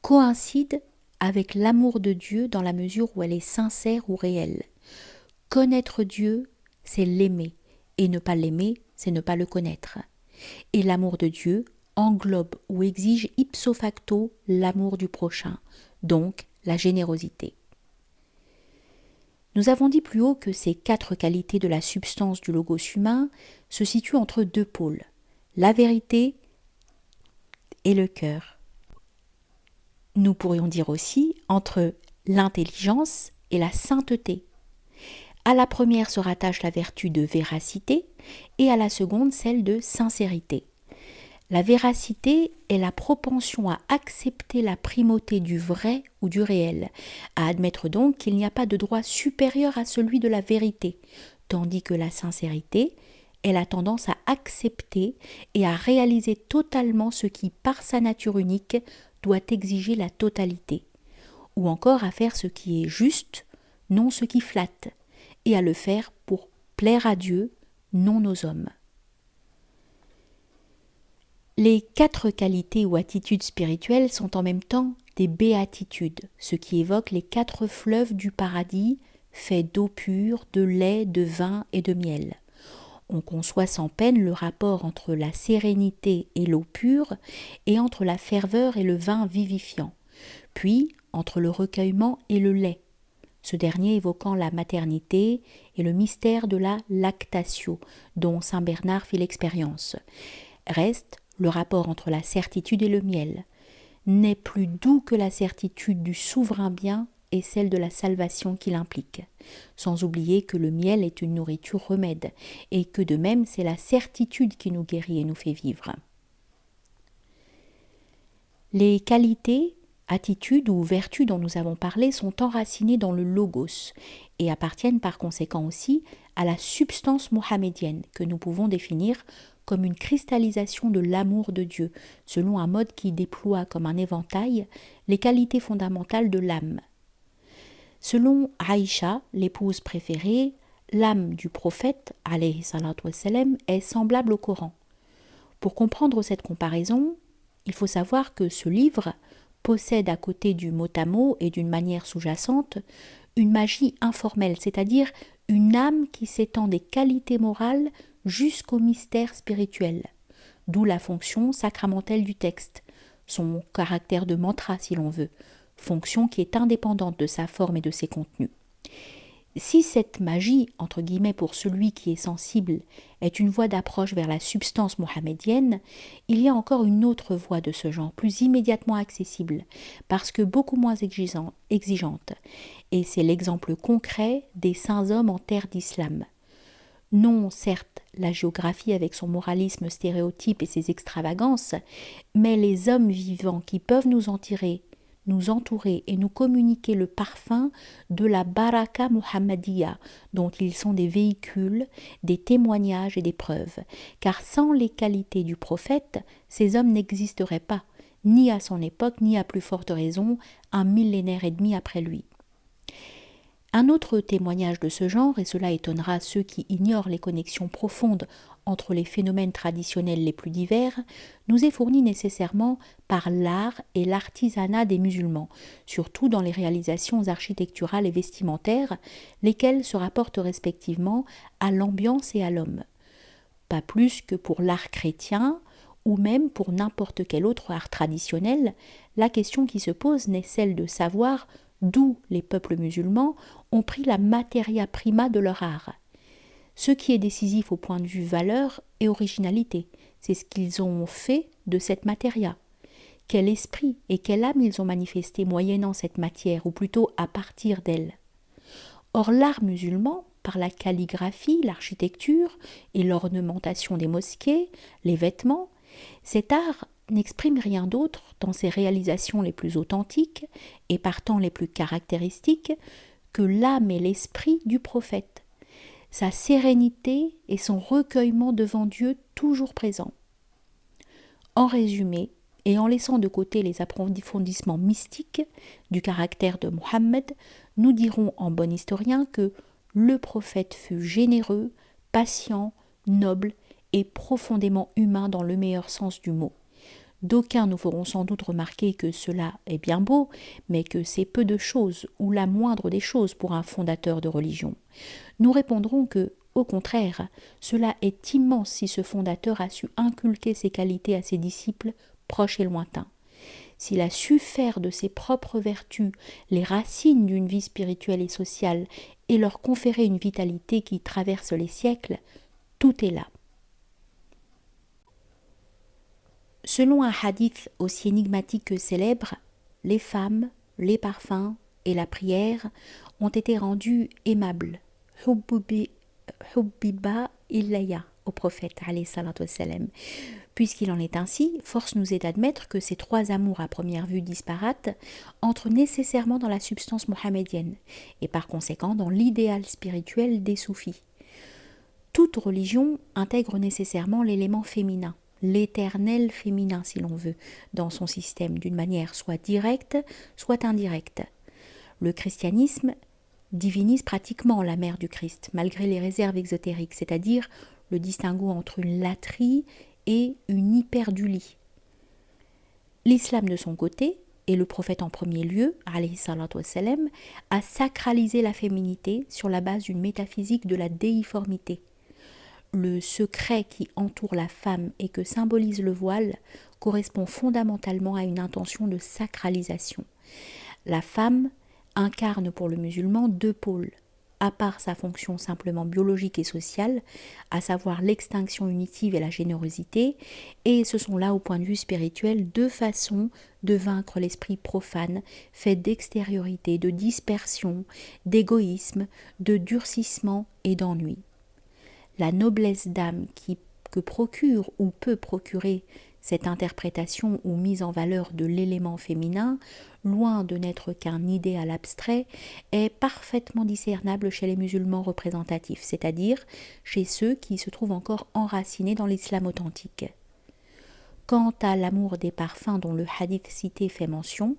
coïncide avec l'amour de Dieu dans la mesure où elle est sincère ou réelle. Connaître Dieu, c'est l'aimer, et ne pas l'aimer, c'est ne pas le connaître. Et l'amour de Dieu englobe ou exige ipso facto l'amour du prochain, donc la générosité. Nous avons dit plus haut que ces 4 qualités de la substance du logos humain se situent entre deux pôles, la vérité et le cœur. Nous pourrions dire aussi entre l'intelligence et la sainteté. À la première se rattache la vertu de véracité et à la seconde celle de sincérité. La véracité est la propension à accepter la primauté du vrai ou du réel, à admettre donc qu'il n'y a pas de droit supérieur à celui de la vérité, tandis que la sincérité est la tendance à accepter et à réaliser totalement ce qui, par sa nature unique, doit exiger la totalité, ou encore à faire ce qui est juste, non ce qui flatte, et à le faire pour plaire à Dieu, non aux hommes. Les 4 qualités ou attitudes spirituelles sont en même temps des béatitudes, ce qui évoque les 4 fleuves du paradis faits d'eau pure, de lait, de vin et de miel. On conçoit sans peine le rapport entre la sérénité et l'eau pure et entre la ferveur et le vin vivifiant, puis entre le recueillement et le lait, ce dernier évoquant la maternité et le mystère de la lactatio, dont saint Bernard fit l'expérience. Reste le rapport entre la certitude et le miel, n'est plus doux que la certitude du souverain bien et celle de la salvation qu'il implique, sans oublier que le miel est une nourriture remède, et que de même c'est la certitude qui nous guérit et nous fait vivre. Les qualités, attitudes ou vertus dont nous avons parlé sont enracinées dans le logos et appartiennent par conséquent aussi à la substance mohamédienne que nous pouvons définir comme une cristallisation de l'amour de Dieu, selon un mode qui déploie comme un éventail les qualités fondamentales de l'âme. Selon Aïcha, l'épouse préférée, l'âme du prophète, alayhi salatu wassalam, est semblable au Coran. Pour comprendre cette comparaison, il faut savoir que ce livre possède à côté du mot à mot et d'une manière sous-jacente une magie informelle, c'est-à-dire une âme qui s'étend des qualités morales jusqu'au mystère spirituel, d'où la fonction sacramentelle du texte, son caractère de mantra si l'on veut, fonction qui est indépendante de sa forme et de ses contenus. Si cette magie, entre guillemets pour celui qui est sensible, est une voie d'approche vers la substance mohamédienne, il y a encore une autre voie de ce genre, plus immédiatement accessible, parce que beaucoup moins exigeante, et c'est l'exemple concret des saints hommes en terre d'islam. Non, certes, la géographie avec son moralisme stéréotype et ses extravagances, mais les hommes vivants qui peuvent nous entourer et nous communiquer le parfum de la baraka muhammadiya, dont ils sont des véhicules, des témoignages et des preuves. Car sans les qualités du prophète, ces hommes n'existeraient pas, ni à son époque, ni à plus forte raison, un millénaire et demi après lui. Un autre témoignage de ce genre, et cela étonnera ceux qui ignorent les connexions profondes entre les phénomènes traditionnels les plus divers, nous est fourni nécessairement par l'art et l'artisanat des musulmans, surtout dans les réalisations architecturales et vestimentaires, lesquelles se rapportent respectivement à l'ambiance et à l'homme. Pas plus que pour l'art chrétien, ou même pour n'importe quel autre art traditionnel, la question qui se pose n'est celle de savoir d'où les peuples musulmans ont pris la materia prima de leur art. Ce qui est décisif au point de vue valeur et originalité, c'est ce qu'ils ont fait de cette materia. Quel esprit et quelle âme ils ont manifesté moyennant cette matière, ou plutôt à partir d'elle. Or l'art musulman, par la calligraphie, l'architecture et l'ornementation des mosquées, les vêtements, cet art n'exprime rien d'autre dans ses réalisations les plus authentiques et partant les plus caractéristiques que l'âme et l'esprit du prophète, sa sérénité et son recueillement devant Dieu toujours présent. En résumé, et en laissant de côté les approfondissements mystiques du caractère de Mohammed, nous dirons en bon historien que le prophète fut généreux, patient, noble et profondément humain dans le meilleur sens du mot. D'aucuns nous feront sans doute remarquer que cela est bien beau, mais que c'est peu de choses, ou la moindre des choses pour un fondateur de religion. Nous répondrons que, au contraire, cela est immense si ce fondateur a su inculquer ses qualités à ses disciples proches et lointains. S'il a su faire de ses propres vertus les racines d'une vie spirituelle et sociale et leur conférer une vitalité qui traverse les siècles, tout est là. Selon un hadith aussi énigmatique que célèbre, les femmes, les parfums et la prière ont été rendus aimables, hubbiba ilayya, au prophète, alayhi salatu wassalam. Puisqu'il en est ainsi, force nous est d'admettre que ces trois amours à première vue disparates entrent nécessairement dans la substance mohamédienne, et par conséquent dans l'idéal spirituel des soufis. Toute religion intègre nécessairement l'élément féminin, l'éternel féminin si l'on veut, dans son système d'une manière soit directe, soit indirecte. Le christianisme divinise pratiquement la mère du Christ, malgré les réserves exotériques, c'est-à-dire le distinguo entre une latrie et une hyperdulie. L'islam de son côté, et le prophète en premier lieu, alayhi salatu wassalam, a sacralisé la féminité sur la base d'une métaphysique de la déiformité. Le secret qui entoure la femme et que symbolise le voile correspond fondamentalement à une intention de sacralisation. La femme incarne pour le musulman deux pôles, à part sa fonction simplement biologique et sociale, à savoir l'extinction unitive et la générosité, et ce sont là, au point de vue spirituel, deux façons de vaincre l'esprit profane, fait d'extériorité, de dispersion, d'égoïsme, de durcissement et d'ennui. La noblesse d'âme que procure ou peut procurer cette interprétation ou mise en valeur de l'élément féminin, loin de n'être qu'un idéal abstrait, est parfaitement discernable chez les musulmans représentatifs, c'est-à-dire chez ceux qui se trouvent encore enracinés dans l'islam authentique. Quant à l'amour des parfums dont le hadith cité fait mention,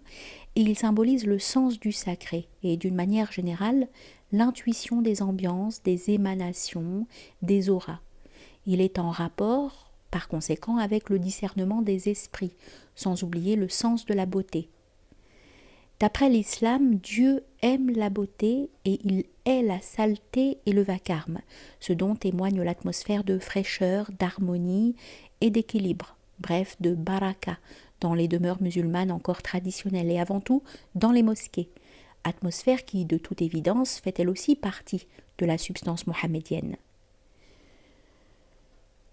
il symbolise le sens du sacré et, d'une manière générale, l'intuition des ambiances, des émanations, des auras. Il est en rapport, par conséquent, avec le discernement des esprits, sans oublier le sens de la beauté. D'après l'islam, Dieu aime la beauté et il hait la saleté et le vacarme, ce dont témoigne l'atmosphère de fraîcheur, d'harmonie et d'équilibre, bref de baraka, dans les demeures musulmanes encore traditionnelles et avant tout dans les mosquées, atmosphère qui, de toute évidence, fait elle aussi partie de la substance mohammedienne.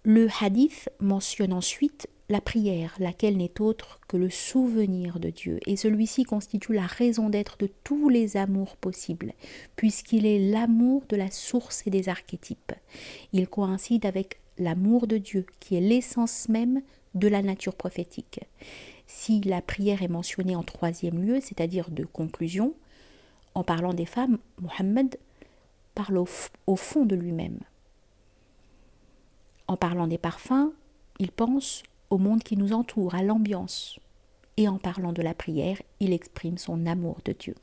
Le hadith mentionne ensuite la prière, laquelle n'est autre que le souvenir de Dieu, et celui-ci constitue la raison d'être de tous les amours possibles, puisqu'il est l'amour de la source et des archétypes. Il coïncide avec l'amour de Dieu, qui est l'essence même de la nature prophétique. Si la prière est mentionnée en troisième lieu, c'est-à-dire de conclusion, en parlant des femmes, Mohammed parle au fond de lui-même. En parlant des parfums, il pense au monde qui nous entoure, à l'ambiance. Et en parlant de la prière, il exprime son amour de Dieu.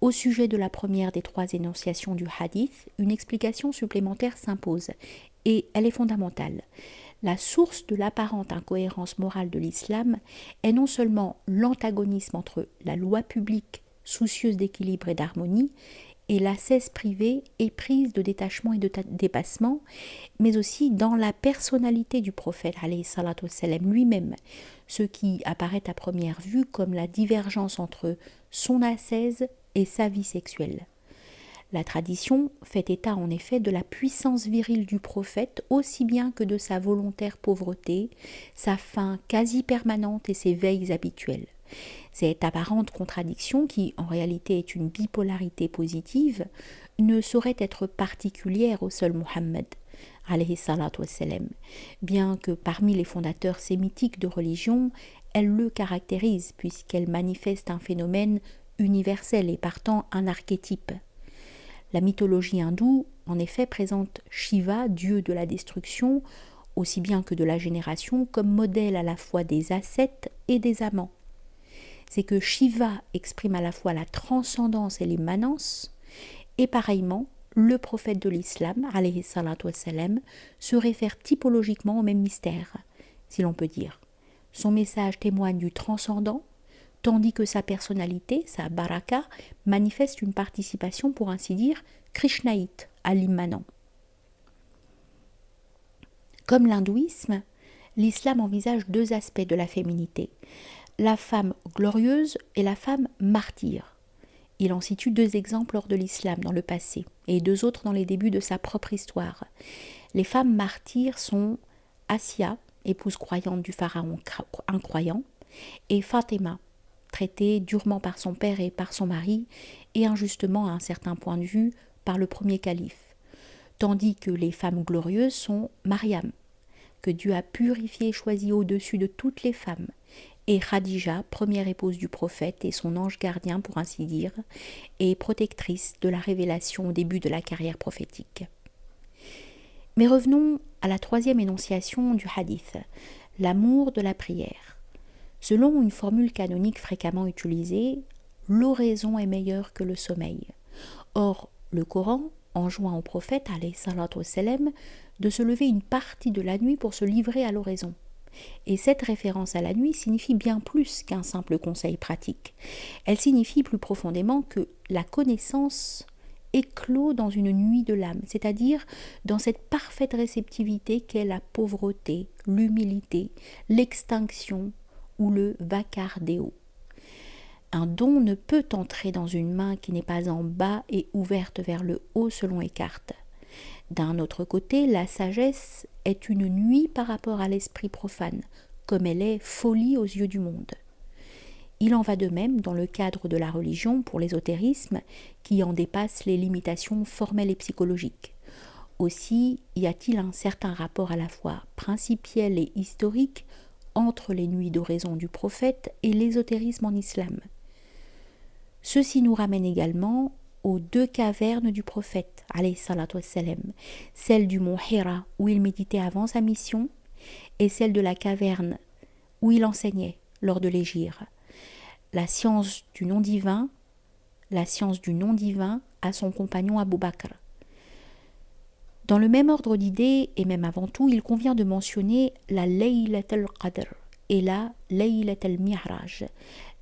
Au sujet de la première des trois énonciations du hadith, une explication supplémentaire s'impose, et elle est fondamentale. La source de l'apparente incohérence morale de l'islam est non seulement l'antagonisme entre la loi publique, soucieuse d'équilibre et d'harmonie, et l'ascèse privée éprise de détachement et de dépassement, mais aussi dans la personnalité du prophète alayhi salatu wassalam lui-même, ce qui apparaît à première vue comme la divergence entre son ascèse et sa vie sexuelle. La tradition fait état en effet de la puissance virile du prophète aussi bien que de sa volontaire pauvreté, sa faim quasi permanente et ses veilles habituelles. Cette apparente contradiction, qui en réalité est une bipolarité positive, ne saurait être particulière au seul Muhammad, alayhi salatu wassalam, bien que parmi les fondateurs sémitiques de religion, elle le caractérise puisqu'elle manifeste un phénomène universel et partant un archétype. La mythologie hindoue, en effet, présente Shiva, dieu de la destruction, aussi bien que de la génération, comme modèle à la fois des ascètes et des amants. C'est que Shiva exprime à la fois la transcendance et l'immanence, et pareillement, le prophète de l'islam, alayhi salatu wassalam, se réfère typologiquement au même mystère, si l'on peut dire. Son message témoigne du transcendant, tandis que sa personnalité, sa baraka, manifeste une participation, pour ainsi dire, krishnaïte à l'immanent. Comme l'hindouisme, l'islam envisage deux aspects de la féminité, la femme glorieuse et la femme martyre. Il en situe deux exemples hors de l'islam dans le passé et deux autres dans les débuts de sa propre histoire. Les femmes martyres sont Assia, épouse croyante du pharaon incroyant, et Fatima, traitée durement par son père et par son mari, et injustement à un certain point de vue par le premier calife, tandis que les femmes glorieuses sont Mariam, que Dieu a purifiée et choisie au-dessus de toutes les femmes, et Khadija, première épouse du prophète et son ange gardien pour ainsi dire, et protectrice de la révélation au début de la carrière prophétique. Mais revenons à la troisième énonciation du hadith, l'amour de la prière. Selon une formule canonique fréquemment utilisée, l'oraison est meilleure que le sommeil. Or, le Coran enjoint au prophète, alayhi salatu wassalam, de se lever une partie de la nuit pour se livrer à l'oraison. Et cette référence à la nuit signifie bien plus qu'un simple conseil pratique. Elle signifie plus profondément que la connaissance éclot dans une nuit de l'âme, c'est-à-dire dans cette parfaite réceptivité qu'est la pauvreté, l'humilité, l'extinction ou le vacardéo. Un don ne peut entrer dans une main qui n'est pas en bas et ouverte vers le haut selon les cartes. D'un autre côté, la sagesse est une nuit par rapport à l'esprit profane, comme elle est folie aux yeux du monde. Il en va de même dans le cadre de la religion pour l'ésotérisme qui en dépasse les limitations formelles et psychologiques. Aussi y a-t-il un certain rapport à la fois principiel et historique entre les nuits d'oraison du prophète et l'ésotérisme en islam. Ceci nous ramène également aux 2 cavernes du prophète, alayhi salatu wassalam, celle du mont Hira où il méditait avant sa mission et celle de la caverne où il enseignait lors de l'hégire. La science du non divin à son compagnon Abu Bakr. Dans le même ordre d'idées, et même avant tout, il convient de mentionner la Laylat al-Qadr et la Laylat al-Mi'raj,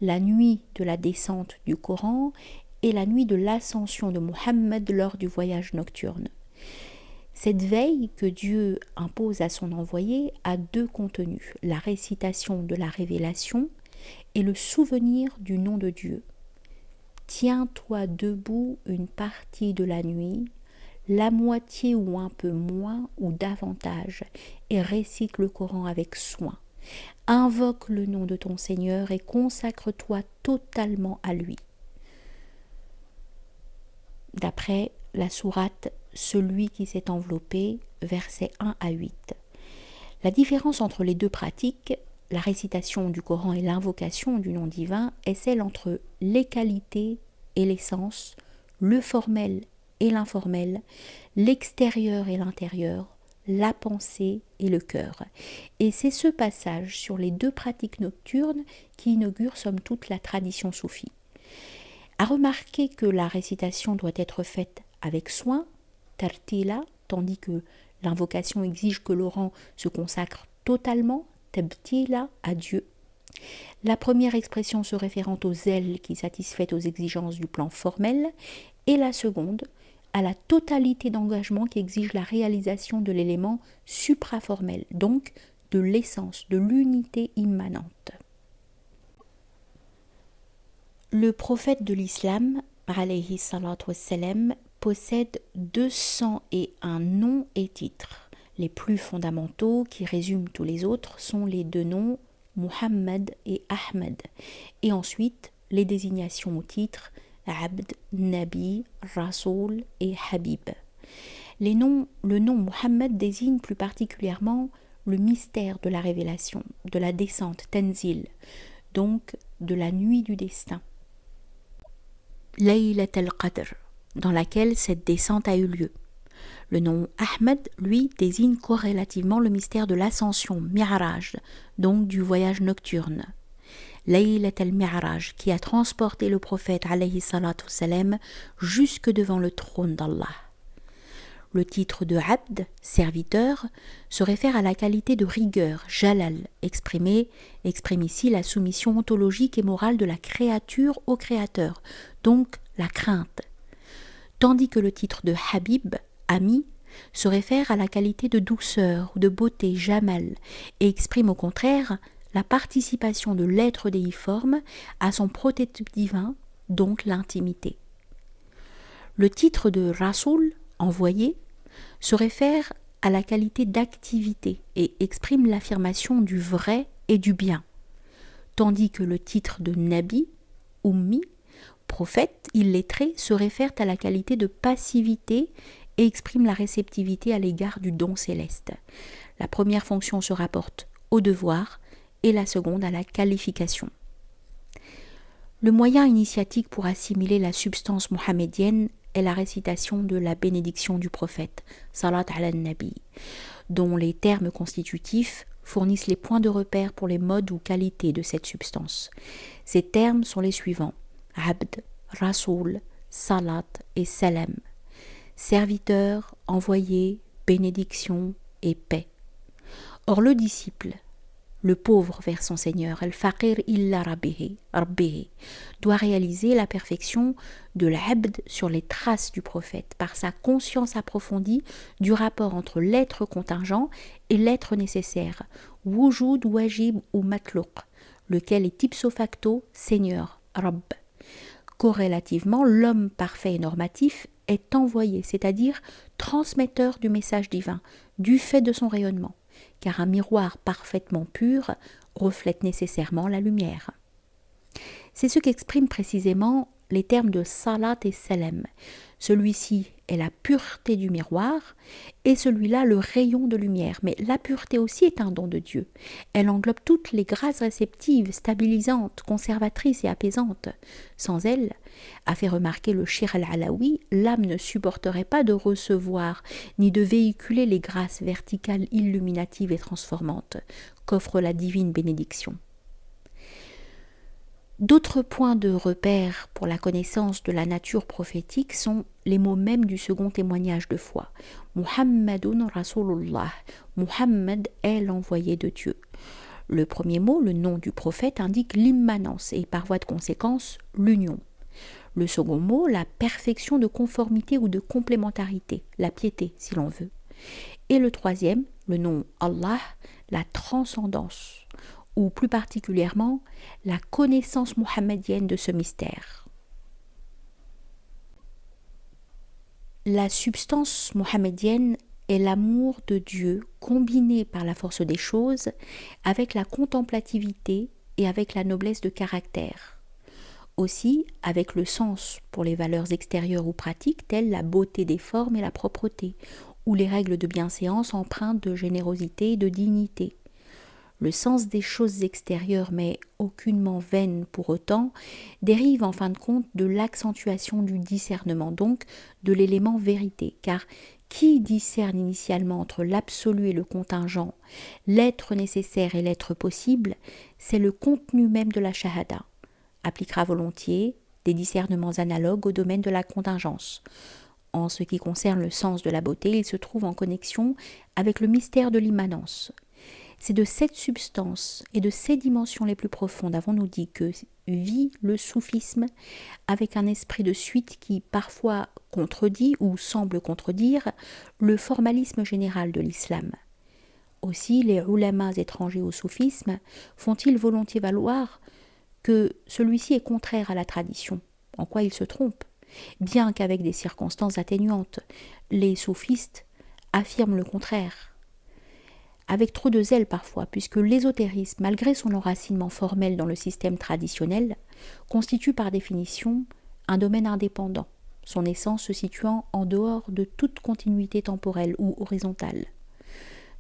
la nuit de la descente du Coran et la nuit de l'ascension de Mohammed lors du voyage nocturne. Cette veille que Dieu impose à son envoyé a 2 contenus, la récitation de la révélation et le souvenir du nom de Dieu. Tiens-toi debout une partie de la nuit, la moitié ou un peu moins ou davantage, et récite le Coran avec soin. Invoque le nom de ton Seigneur et consacre-toi totalement à lui. D'après la sourate Celui qui s'est enveloppé, versets 1 à 8. La différence entre les 2 pratiques, la récitation du Coran et l'invocation du nom divin, est celle entre les qualités et l'essence, le formel et l'informel, l'extérieur et l'intérieur, la pensée et le cœur. Et c'est ce passage sur les 2 pratiques nocturnes qui inaugure somme toute la tradition soufie. À remarquer que la récitation doit être faite avec soin, tartila, tandis que l'invocation exige que l'orant se consacre totalement, tabtila, à Dieu. La première expression se référant au zèle qui satisfait aux exigences du plan formel, et la seconde à la totalité d'engagement qui exige la réalisation de l'élément supraformel, donc de l'essence, de l'unité immanente. Le prophète de l'islam, alayhi salatu wassalam, possède 201 noms et titres. Les plus fondamentaux, qui résument tous les autres, sont les 2 noms Muhammad et Ahmed, et ensuite les désignations au titre Abd, Nabi, Rasoul et Habib. Le nom Muhammad désigne plus particulièrement le mystère de la révélation, de la descente, Tenzil, donc de la nuit du destin. Laylat al-Qadr, dans laquelle cette descente a eu lieu. Le nom Ahmed, lui, désigne corrélativement le mystère de l'ascension, Mi'raj, donc du voyage nocturne. Laylat al-Mi'raj, qui a transporté le prophète alayhi salatu salam jusque devant le trône d'Allah. Le titre de Abd, serviteur, se réfère à la qualité de rigueur, jalal, exprime ici la soumission ontologique et morale de la créature au créateur, donc la crainte. Tandis que le titre de Habib, ami, se réfère à la qualité de douceur ou de beauté, jamal, et exprime au contraire la participation de l'être déiforme à son prototype divin, donc l'intimité. Le titre de Rasoul, envoyé, se réfère à la qualité d'activité et exprime l'affirmation du vrai et du bien, tandis que le titre de Nabi, Ummi, prophète illettré, se réfère à la qualité de passivité et exprime la réceptivité à l'égard du don céleste. La première fonction se rapporte au devoir et la seconde à la qualification. Le moyen initiatique pour assimiler la substance mohamédienne est la récitation de la bénédiction du prophète, Salat ala Nabi, dont les termes constitutifs fournissent les points de repère pour les modes ou qualités de cette substance. Ces termes sont les suivants: Abd, Rasoul, Salat et Salam. Serviteur, envoyé, bénédiction et paix. Or le disciple, le pauvre vers son Seigneur, al-faqir illa rabbihi, doit réaliser la perfection de l'abd sur les traces du prophète par sa conscience approfondie du rapport entre l'être contingent et l'être nécessaire, wujud, wajib ou matlouq, lequel est ipso facto Seigneur, Rabb. Corrélativement, l'homme parfait et normatif est envoyé, c'est-à-dire transmetteur du message divin, du fait de son rayonnement, car un miroir parfaitement pur reflète nécessairement la lumière. C'est ce qu'expriment précisément les termes de salat et salam. Celui-ci est la pureté du miroir et celui-là le rayon de lumière. Mais la pureté aussi est un don de Dieu. Elle englobe toutes les grâces réceptives, stabilisantes, conservatrices et apaisantes. Sans elle, a fait remarquer le Shir al-Alawi, l'âme ne supporterait pas de recevoir ni de véhiculer les grâces verticales illuminatives et transformantes qu'offre la divine bénédiction. D'autres points de repère pour la connaissance de la nature prophétique sont les mots mêmes du second témoignage de foi. Muhammadun Rasulullah. Muhammad est l'envoyé de Dieu. Le premier mot, le nom du prophète, indique l'immanence et par voie de conséquence l'union. Le second mot, la perfection de conformité ou de complémentarité, la piété si l'on veut. Et le troisième, le nom Allah, la transcendance, ou plus particulièrement la connaissance mohammedienne de ce mystère. La substance mohammedienne est l'amour de Dieu combiné par la force des choses avec la contemplativité et avec la noblesse de caractère. Aussi avec le sens pour les valeurs extérieures ou pratiques telles la beauté des formes et la propreté, ou les règles de bienséance empreintes de générosité et de dignité. Le sens des choses extérieures, mais aucunement vaines pour autant, dérive en fin de compte de l'accentuation du discernement, donc de l'élément vérité, car qui discerne initialement entre l'absolu et le contingent, l'être nécessaire et l'être possible, c'est le contenu même de la shahada, appliquera volontiers des discernements analogues au domaine de la contingence. En ce qui concerne le sens de la beauté, il se trouve en connexion avec le mystère de l'immanence. C'est de cette substance et de ces dimensions les plus profondes, avons-nous dit, que vit le soufisme avec un esprit de suite qui parfois contredit ou semble contredire le formalisme général de l'islam. Aussi, les ulamas étrangers au soufisme font-ils volontiers valoir que celui-ci est contraire à la tradition, en quoi ils se trompent, bien qu'avec des circonstances atténuantes. Les soufistes affirment le contraire, avec trop de zèle parfois, puisque l'ésotérisme, malgré son enracinement formel dans le système traditionnel, constitue par définition un domaine indépendant, son essence se situant en dehors de toute continuité temporelle ou horizontale.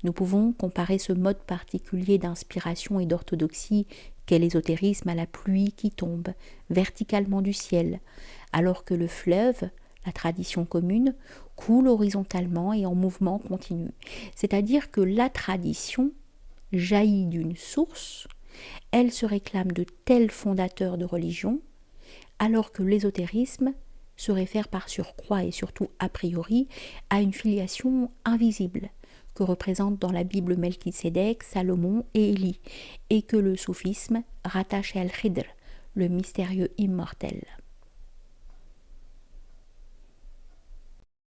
Nous pouvons comparer ce mode particulier d'inspiration et d'orthodoxie qu'est l'ésotérisme à la pluie qui tombe verticalement du ciel, alors que le fleuve, la tradition commune, coule horizontalement et en mouvement continu. C'est-à-dire que la tradition jaillit d'une source, elle se réclame de tel fondateur de religion, alors que l'ésotérisme se réfère par surcroît et surtout a priori à une filiation invisible que représentent dans la Bible Melchisédek, Salomon et Élie, et que le soufisme rattache à Al-Khidr, le mystérieux immortel.